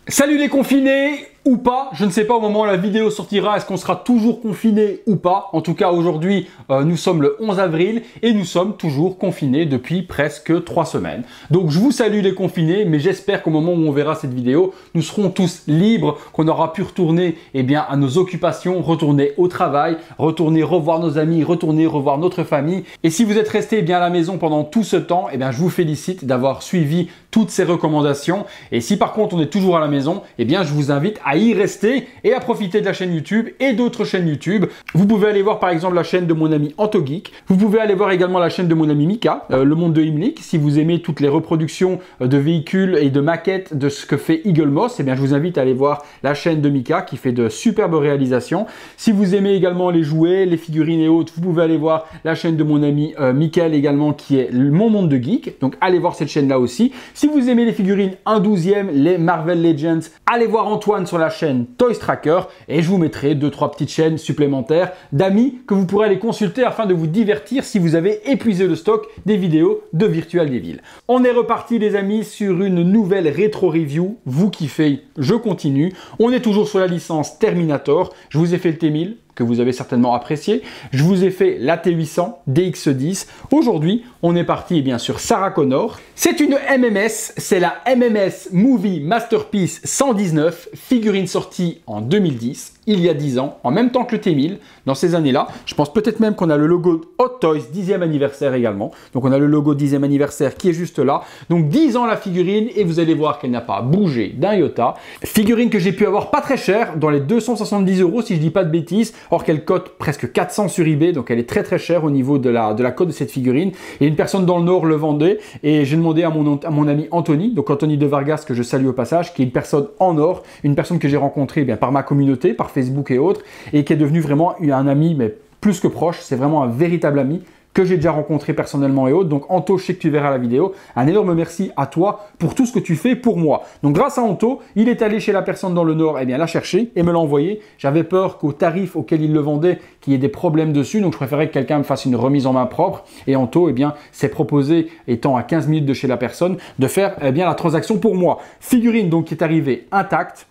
Salut les confinés ou pas, je ne sais pas au moment où la vidéo sortira, est-ce qu'on sera toujours confiné ou pas. En tout cas aujourd'hui nous sommes le 11 avril et nous sommes toujours confinés depuis presque 3 semaines. Donc je vous salue les confinés, mais j'espère qu'au moment où on verra cette vidéo, nous serons tous libres, qu'on aura pu retourner à nos occupations, retourner au travail, retourner revoir nos amis, retourner revoir notre famille. Et si vous êtes resté à la maison pendant tout ce temps, je vous félicite d'avoir suivi toutes ces recommandations. Et si par contre on est toujours à la maison, je vous invite à y rester et à profiter de la chaîne YouTube et d'autres chaînes YouTube. Vous pouvez aller voir par exemple la chaîne de mon ami Antogeek. Vous pouvez aller voir également la chaîne de mon ami Mika, le monde de Imlik. Si vous aimez toutes les reproductions de véhicules et de maquettes de ce que fait Eaglemoss, je vous invite à aller voir la chaîne de Mika qui fait de superbes réalisations. Si vous aimez également les jouets, les figurines et autres, vous pouvez aller voir la chaîne de mon ami Mickaël également qui est mon monde de geek. Donc allez voir cette chaîne là aussi. Si vous aimez les figurines 1/12e, les Marvel Legends, allez voir Antoine sur la chaîne Toys Tracker et je vous mettrai 2-3 petites chaînes supplémentaires d'amis que vous pourrez aller consulter afin de vous divertir si vous avez épuisé le stock des vidéos de Virtual Devil. On est reparti les amis sur une nouvelle rétro review. Vous kiffez, je continue. On est toujours sur la licence Terminator. Je vous ai fait le T1000 que vous avez certainement apprécié. Je vous ai fait la T800 DX10. Aujourd'hui, on est parti sur Sarah Connor. C'est une MMS, c'est la MMS Movie Masterpiece 119, figurine sortie en 2010, il y a 10 ans, en même temps que le T1000, dans ces années-là. Je pense peut-être même qu'on a le logo Hot Toys 10e anniversaire également. Donc on a le logo 10e anniversaire qui est juste là. Donc 10 ans la figurine et vous allez voir qu'elle n'a pas bougé d'un iota. Figurine que j'ai pu avoir pas très chère, dans les 270 € si je dis pas de bêtises. Or qu'elle cote presque 400 sur eBay, donc elle est très chère au niveau de la cote de cette figurine. Et une personne dans le Nord le vendait et j'ai demandé à mon ami Anthony, donc Anthony de Vargas que je salue au passage, qui est une personne en or, une personne que j'ai rencontrée par ma communauté, par Facebook et autres, et qui est devenu vraiment un ami mais plus que proche. C'est vraiment un véritable ami que j'ai déjà rencontré personnellement et autres. Donc Anto, je sais que tu verras la vidéo. Un énorme merci à toi pour tout ce que tu fais pour moi. Donc grâce à Anto, il est allé chez la personne dans le Nord la chercher et me l'a envoyé. J'avais peur qu'au tarif auquel il le vendait, qu'il y ait des problèmes dessus. Donc je préférais que quelqu'un me fasse une remise en main propre. Et Anto s'est proposé, étant à 15 minutes de chez la personne, de faire la transaction pour moi. Figurine donc qui est arrivée intacte.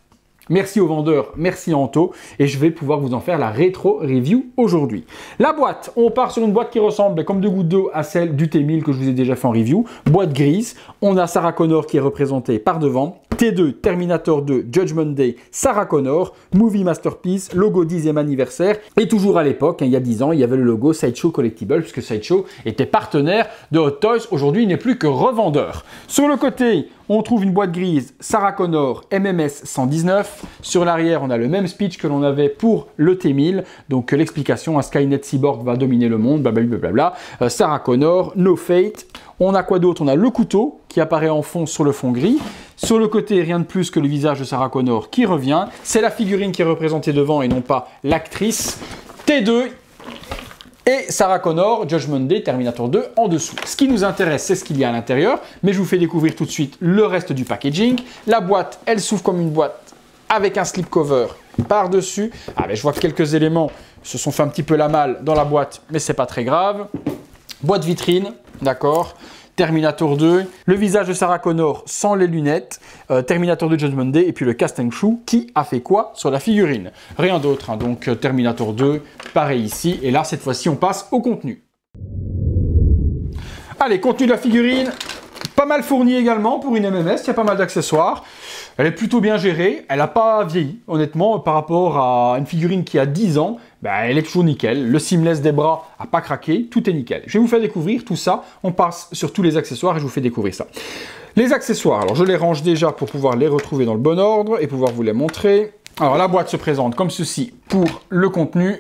Merci au vendeur, merci Anto, et je vais pouvoir vous en faire la rétro review aujourd'hui. La boîte, on part sur une boîte qui ressemble comme deux gouttes d'eau à celle du T1000 que je vous ai déjà fait en review. Boîte grise, on a Sarah Connor qui est représentée par devant, T2, Terminator 2, Judgment Day, Sarah Connor, Movie Masterpiece, logo 10e anniversaire, et toujours à l'époque, il y a 10 ans, il y avait le logo Sideshow Collectible, puisque Sideshow était partenaire de Hot Toys, aujourd'hui il n'est plus que revendeur. Sur le côté, on trouve une boîte grise Sarah Connor MMS 119. Sur l'arrière, on a le même speech que l'on avait pour le T1000. Donc l'explication, Skynet Cyborg va dominer le monde, blablabla. Sarah Connor, No Fate. On a quoi d'autre? On a le couteau qui apparaît en fond sur le fond gris. Sur le côté, rien de plus que le visage de Sarah Connor qui revient. C'est la figurine qui est représentée devant et non pas l'actrice. T2. Et Sarah Connor, Judgment Day, Terminator 2 en dessous. Ce qui nous intéresse, c'est ce qu'il y a à l'intérieur, mais je vous fais découvrir tout de suite le reste du packaging. La boîte, elle s'ouvre comme une boîte avec un slipcover par-dessus. Je vois que quelques éléments se sont fait un petit peu la malle dans la boîte, mais c'est pas très grave. Boîte vitrine, d'accord. Terminator 2, le visage de Sarah Connor sans les lunettes, Terminator 2 Judgment Day et puis le Casting Shoe qui a fait quoi sur la figurine? Rien d'autre, donc Terminator 2, pareil ici, et là cette fois-ci on passe au contenu. Allez, contenu de la figurine, pas mal fourni également pour une MMS, il y a pas mal d'accessoires. Elle est plutôt bien gérée, elle n'a pas vieilli, honnêtement, par rapport à une figurine qui a 10 ans, elle est toujours nickel. Le seamless des bras n'a pas craqué, tout est nickel. Je vais vous faire découvrir tout ça, on passe sur tous les accessoires et je vous fais découvrir ça. Les accessoires, alors je les range déjà pour pouvoir les retrouver dans le bon ordre et pouvoir vous les montrer. Alors la boîte se présente comme ceci pour le contenu,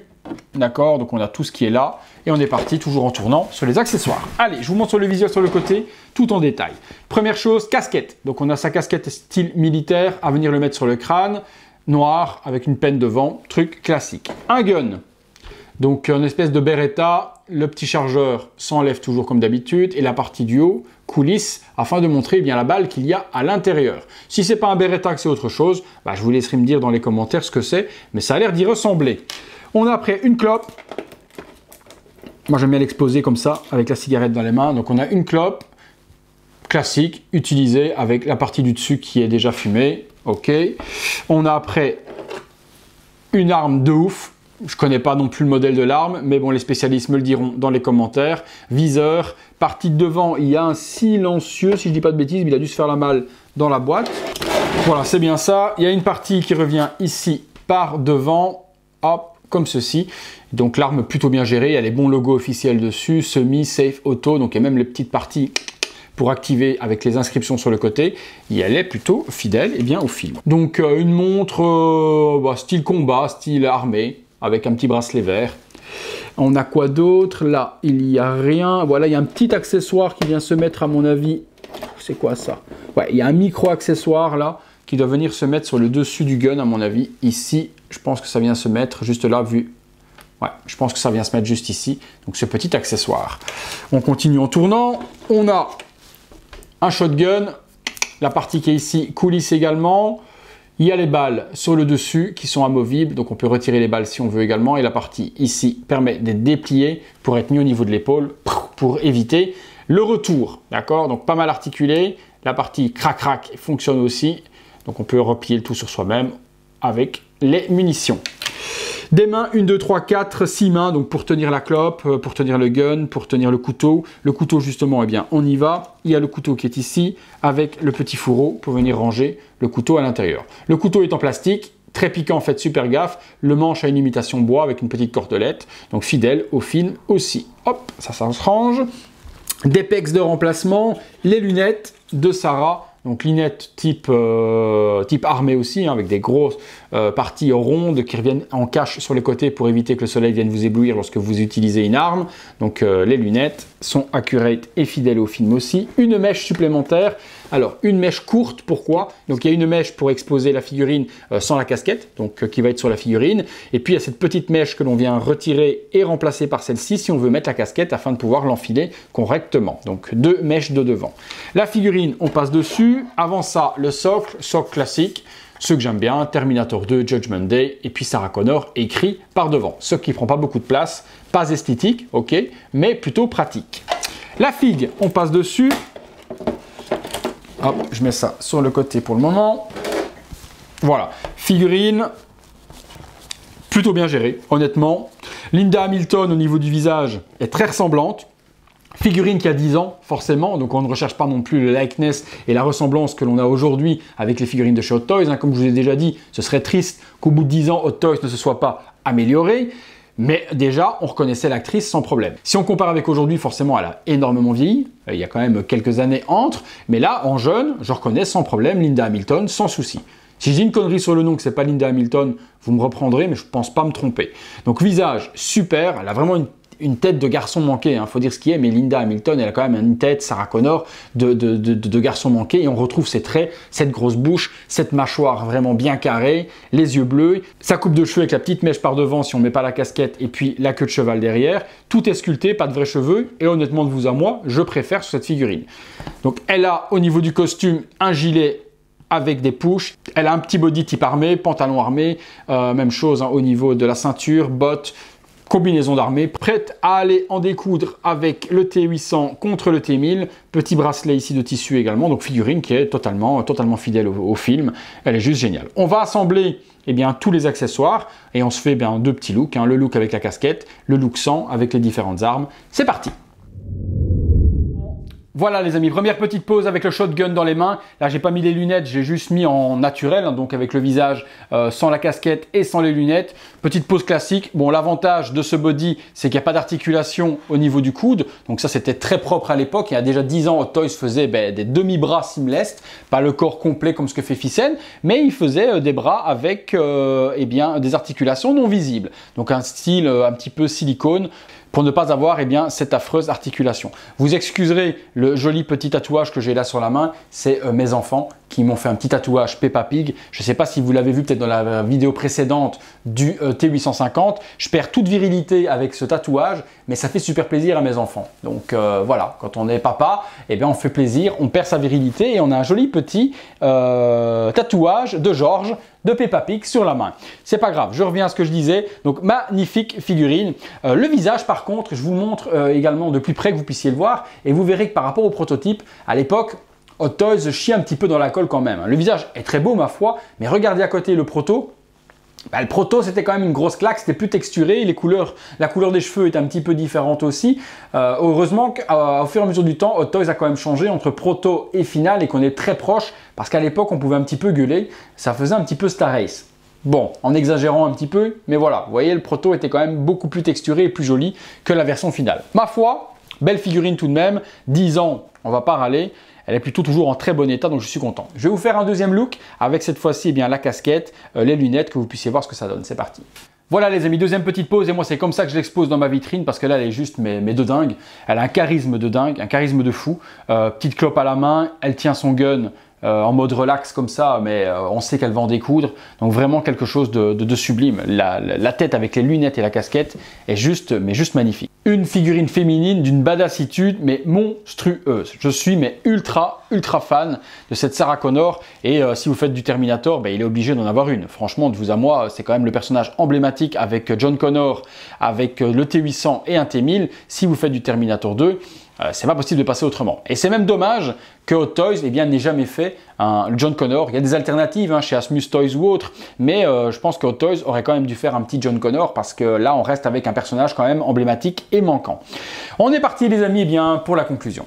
d'accord, donc on a tout ce qui est là. Et on est parti, toujours en tournant, sur les accessoires. Allez, je vous montre sur le visuel sur le côté, tout en détail. Première chose, casquette. Donc on a sa casquette style militaire, à venir le mettre sur le crâne, noir, avec une penne devant, truc classique. Un gun. Donc une espèce de Beretta, le petit chargeur s'enlève toujours comme d'habitude, et la partie du haut, coulisse, afin de montrer la balle qu'il y a à l'intérieur. Si c'est pas un Beretta, que c'est autre chose, je vous laisserai me dire dans les commentaires ce que c'est, mais ça a l'air d'y ressembler. On a après une clope. Moi, j'aime bien l'exposer comme ça, avec la cigarette dans les mains. Donc, on a une clope classique, utilisée avec la partie du dessus qui est déjà fumée. ok. On a après une arme de ouf. Je connais pas non plus le modèle de l'arme, mais bon, les spécialistes me le diront dans les commentaires. Viseur, partie de devant, il y a un silencieux, si je dis pas de bêtises, mais il a dû se faire la malle dans la boîte. Voilà, c'est bien ça. Il y a une partie qui revient ici par devant, hop, comme ceci. Donc l'arme plutôt bien gérée, il y a les bons logos officiels dessus, semi, safe, auto, donc il y a même les petites parties pour activer avec les inscriptions sur le côté, et elle est plutôt fidèle et bien au film. Donc une montre style combat, style armé, avec un petit bracelet vert. On a quoi d'autre? Là, il n'y a rien. Voilà, il y a un petit accessoire qui vient se mettre à mon avis. C'est quoi ça? Ouais, il y a un micro-accessoire là, qui doit venir se mettre sur le dessus du gun à mon avis. Ici, je pense que ça vient se mettre juste là, vu. Ouais, je pense que ça vient se mettre juste ici. Donc ce petit accessoire. On continue en tournant. On a un shotgun, la partie qui est ici, coulisse également. Il y a les balles sur le dessus qui sont amovibles, donc on peut retirer les balles si on veut également. Et la partie ici permet d'être dépliée pour être mis au niveau de l'épaule, pour éviter le retour. D'accord? Donc pas mal articulé. La partie crac-crac fonctionne aussi. Donc on peut replier le tout sur soi-même avec les munitions. Des mains, 1, 2, 3, 4, 6 mains, donc pour tenir la clope, pour tenir le gun, pour tenir le couteau. Le couteau justement, eh bien on y va. Il y a le couteau qui est ici, avec le petit fourreau pour venir ranger le couteau à l'intérieur. Le couteau est en plastique, très piquant, faites super gaffe. Le manche a une imitation bois avec une petite cordelette, donc fidèle au film aussi. Hop, ça se range. Des pecs de remplacement, les lunettes de Sarah. Donc lunettes type armée aussi, hein, avec des grosses parties rondes qui reviennent en cache sur les côtés pour éviter que le soleil vienne vous éblouir lorsque vous utilisez une arme. Donc les lunettes sont accurate et fidèles au film aussi. Une mèche supplémentaire. Alors une mèche courte, pourquoi? Donc il y a une mèche pour exposer la figurine sans la casquette, donc qui va être sur la figurine. Et puis il y a cette petite mèche que l'on vient retirer et remplacer par celle-ci si on veut mettre la casquette afin de pouvoir l'enfiler correctement. Donc 2 mèches de devant. La figurine, on passe dessus. Avant ça, le socle classique, ceux que j'aime bien, Terminator 2, Judgment Day, et puis Sarah Connor écrit par devant. Ce qui ne prend pas beaucoup de place, pas esthétique, ok, mais plutôt pratique. La figue, on passe dessus. Hop, je mets ça sur le côté pour le moment. Voilà, figurine, plutôt bien gérée, honnêtement. Linda Hamilton, au niveau du visage, est très ressemblante. Figurine qui a 10 ans, forcément, donc on ne recherche pas non plus le likeness et la ressemblance que l'on a aujourd'hui avec les figurines de chez Hot Toys. Hein. Comme je vous ai déjà dit, ce serait triste qu'au bout de 10 ans, Hot Toys ne se soit pas amélioré. Mais déjà, on reconnaissait l'actrice sans problème. Si on compare avec aujourd'hui, forcément, elle a énormément vieilli. Il y a quand même quelques années entre. Mais là, en jeune, je reconnais sans problème Linda Hamilton, sans souci. Si je dis une connerie sur le nom que c'est pas Linda Hamilton, vous me reprendrez, mais je ne pense pas me tromper. Donc visage, super. Elle a vraiment une tête de garçon manqué, hein, faut dire ce qui est, mais Linda Hamilton, elle a quand même une tête, Sarah Connor, de garçon manqué, et on retrouve ses traits, cette grosse bouche, cette mâchoire vraiment bien carrée, les yeux bleus, sa coupe de cheveux avec la petite mèche par devant si on ne met pas la casquette, et puis la queue de cheval derrière, tout est sculpté, pas de vrais cheveux, et honnêtement de vous à moi, je préfère sur cette figurine. Donc elle a au niveau du costume un gilet avec des push, elle a un petit body type armé, pantalon armé, même chose hein, au niveau de la ceinture, bottes, combinaison d'armée, prête à aller en découdre avec le T800 contre le T1000, petit bracelet ici de tissu également, donc figurine qui est totalement fidèle au film, elle est juste géniale. On va assembler eh bien, tous les accessoires et on se fait bien, 2 petits looks, hein, le look avec la casquette, le look sans avec les différentes armes, c'est parti! Voilà les amis, première petite pause avec le shotgun dans les mains. Là, j'ai pas mis les lunettes, j'ai juste mis en naturel, hein, donc avec le visage sans la casquette et sans les lunettes. Petite pause classique. Bon, l'avantage de ce body, c'est qu'il n'y a pas d'articulation au niveau du coude. Donc ça, c'était très propre à l'époque. Il y a déjà 10 ans, Hot Toys faisait des demi-bras seamless, pas le corps complet comme ce que fait Fissen, mais il faisait des bras avec eh bien, des articulations non visibles. Donc un style un petit peu silicone, pour ne pas avoir eh bien, cette affreuse articulation. Vous excuserez le joli petit tatouage que j'ai là sur la main, c'est mes enfants qui m'ont fait un petit tatouage Peppa Pig. Je ne sais pas si vous l'avez vu peut-être dans la vidéo précédente du T850. Je perds toute virilité avec ce tatouage, mais ça fait super plaisir à mes enfants. Donc voilà, quand on est papa, eh bien, on fait plaisir, on perd sa virilité et on a un joli petit tatouage de George de Peppa Pig sur la main. C'est pas grave, je reviens à ce que je disais. Donc magnifique figurine. Le visage par contre, je vous le montre également de plus près que vous puissiez le voir et vous verrez que par rapport au prototype, à l'époque, Hot Toys chie un petit peu dans la colle quand même. Le visage est très beau ma foi, mais regardez à côté le proto. Bah, le proto c'était quand même une grosse claque, c'était plus texturé, la couleur des cheveux est un petit peu différente aussi. Heureusement qu'au fur et à mesure du temps, Hot Toys a quand même changé entre proto et final et qu'on est très proche parce qu'à l'époque on pouvait un petit peu gueuler, ça faisait un petit peu Star Race. Bon, en exagérant un petit peu, mais voilà, vous voyez le proto était quand même beaucoup plus texturé et plus joli que la version finale. Ma foi, belle figurine tout de même, 10 ans, on va pas râler. Elle est plutôt toujours en très bon état, donc je suis content. Je vais vous faire un deuxième look avec cette fois-ci la casquette, les lunettes, que vous puissiez voir ce que ça donne. C'est parti. Voilà les amis, deuxième petite pause et moi c'est comme ça que je l'expose dans ma vitrine parce que là elle est juste mais de dingue. Elle a un charisme de dingue, un charisme de fou. Petite clope à la main, elle tient son gun en mode relax comme ça, mais on sait qu'elle va en découdre. Donc vraiment quelque chose de sublime. La tête avec les lunettes et la casquette est juste magnifique. Une figurine féminine d'une badassitude mais monstrueuse. Je suis ultra fan de cette Sarah Connor et si vous faites du Terminator, il est obligé d'en avoir une. Franchement, de vous à moi, c'est quand même le personnage emblématique avec John Connor, avec le T800 et un T1000. Si vous faites du Terminator 2, c'est pas possible de passer autrement. Et c'est même dommage que Hot Toys n'ait jamais fait un John Connor. Il y a des alternatives chez Asmus Toys ou autre, mais je pense que Hot Toys aurait quand même dû faire un petit John Connor parce que là on reste avec un personnage quand même emblématique et manquant. On est parti les amis pour la conclusion.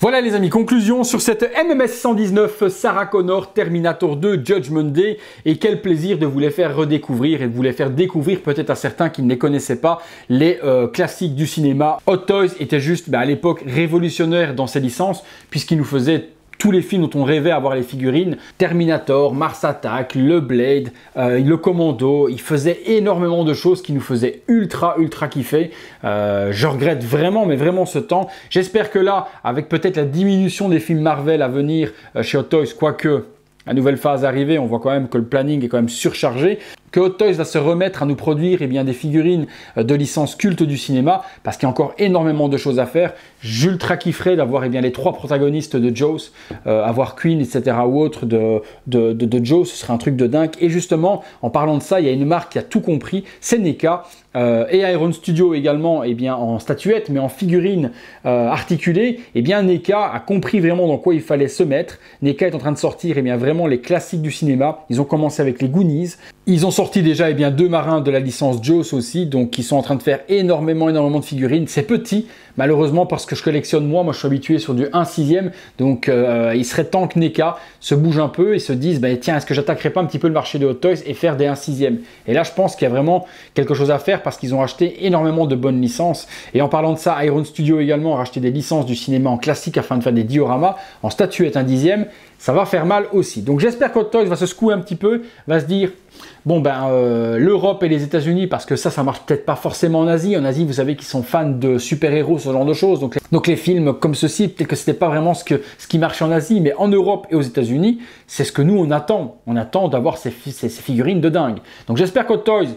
Voilà les amis, conclusion sur cette MMS 119 Sarah Connor Terminator 2 Judgment Day et quel plaisir de vous les faire redécouvrir et de vous les faire découvrir peut-être à certains qui ne les connaissaient pas, les classiques du cinéma. Hot Toys était juste à l'époque révolutionnaire dans ses licences puisqu'il nous faisait tous les films dont on rêvait avoir les figurines, Terminator, Mars Attack, le Blade, le Commando, il faisait énormément de choses qui nous faisaient ultra kiffer. Je regrette vraiment, mais vraiment ce temps. J'espère que là, avec peut-être la diminution des films Marvel à venir chez Hot Toys, quoique la nouvelle phase arrivée, on voit quand même que le planning est quand même surchargé, que Hot Toys va se remettre à nous produire des figurines de licence culte du cinéma, parce qu'il y a encore énormément de choses à faire. J'ultra kifferais d'avoir les 3 protagonistes de Jaws, avoir Queen, etc. ou autre de Jaws, ce serait un truc de dingue. Et justement, en parlant de ça, il y a une marque qui a tout compris, c'est NECA. Et Iron Studio également en statuette, mais en figurine articulée, NECA a compris vraiment dans quoi il fallait se mettre. NECA est en train de sortir vraiment les classiques du cinéma. Ils ont commencé avec les Goonies. Ils ont sorti déjà 2 marins de la licence Jaws aussi, donc ils sont en train de faire énormément de figurines. C'est petit, malheureusement, parce que je collectionne moi je suis habitué sur du 1/6, donc il serait temps que NECA se bouge un peu et se dise tiens, est-ce que j'attaquerai pas un petit peu le marché de Hot Toys et faire des 1/6? Et là je pense qu'il y a vraiment quelque chose à faire parce qu'ils ont acheté énormément de bonnes licences. Et en parlant de ça, Iron Studio également a racheté des licences du cinéma en classique afin de faire des dioramas en statuette 1/10. Ça va faire mal aussi. Donc j'espère que Hot Toys va se secouer un petit peu, va se dire l'Europe et les États-Unis, parce que ça marche peut-être pas forcément en Asie. En Asie, vous savez qu'ils sont fans de super-héros, ce genre de choses. Donc les films comme ceci, peut-être que c'était pas vraiment ce qui marchait en Asie, mais en Europe et aux États-Unis, c'est ce que nous on attend. On attend d'avoir ces figurines de dingue. Donc j'espère que Hot Toys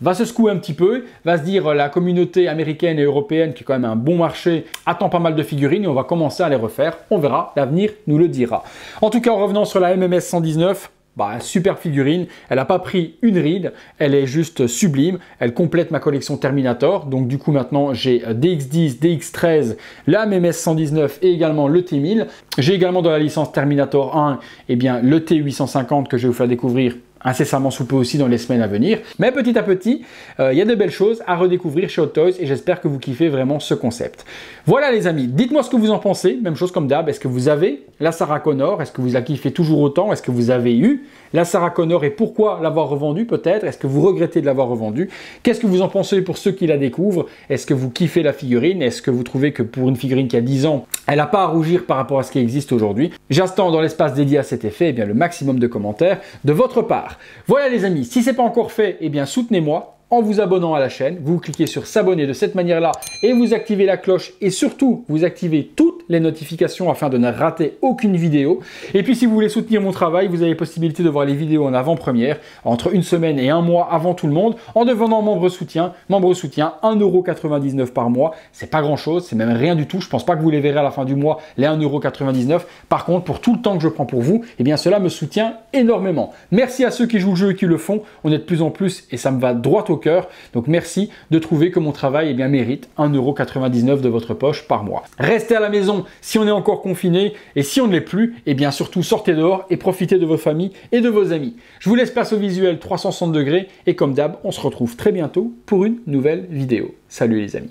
va se secouer un petit peu, va se dire la communauté américaine et européenne, qui est quand même un bon marché, attend pas mal de figurines et on va commencer à les refaire. On verra, l'avenir nous le dira. En tout cas, en revenant sur la MMS 119, super figurine, elle n'a pas pris une ride, elle est juste sublime, elle complète ma collection Terminator, donc du coup maintenant j'ai DX10, DX13, la MMS 119 et également le T1000. J'ai également dans la licence Terminator 1, le T850 que je vais vous faire découvrir incessamment sous peu aussi dans les semaines à venir. Mais petit à petit, il y a de belles choses à redécouvrir chez Hot Toys et j'espère que vous kiffez vraiment ce concept. Voilà les amis, dites-moi ce que vous en pensez, même chose comme d'hab, est-ce que vous avez la Sarah Connor, est-ce que vous la kiffez toujours autant, est-ce que vous avez eu la Sarah Connor et pourquoi l'avoir revendue peut-être, est-ce que vous regrettez de l'avoir revendue, qu'est-ce que vous en pensez pour ceux qui la découvrent, est-ce que vous kiffez la figurine, est-ce que vous trouvez que pour une figurine qui a 10 ans, elle n'a pas à rougir par rapport à ce qui existe aujourd'hui. J'attends dans l'espace dédié à cet effet le maximum de commentaires de votre part. Voilà les amis, si ce n'est pas encore fait, soutenez-moi en vous abonnant à la chaîne. Vous cliquez sur s'abonner de cette manière-là et vous activez la cloche et surtout vous activez toutes les notifications afin de ne rater aucune vidéo. Et puis si vous voulez soutenir mon travail, vous avez la possibilité de voir les vidéos en avant-première entre une semaine et un mois avant tout le monde en devenant membre soutien. Membre soutien, 1,99 € par mois. C'est pas grand-chose, c'est même rien du tout. Je pense pas que vous les verrez à la fin du mois, les 1,99 €. Par contre, pour tout le temps que je prends pour vous, cela me soutient énormément. Merci à ceux qui jouent le jeu et qui le font. On est de plus en plus et ça me va droit au cœur. Donc merci de trouver que mon travail mérite 1,99 € de votre poche par mois. Restez à la maison si on est encore confiné et si on ne l'est plus, surtout sortez dehors et profitez de vos familles et de vos amis. Je vous laisse place au visuel 360 degrés et comme d'hab, on se retrouve très bientôt pour une nouvelle vidéo. Salut les amis.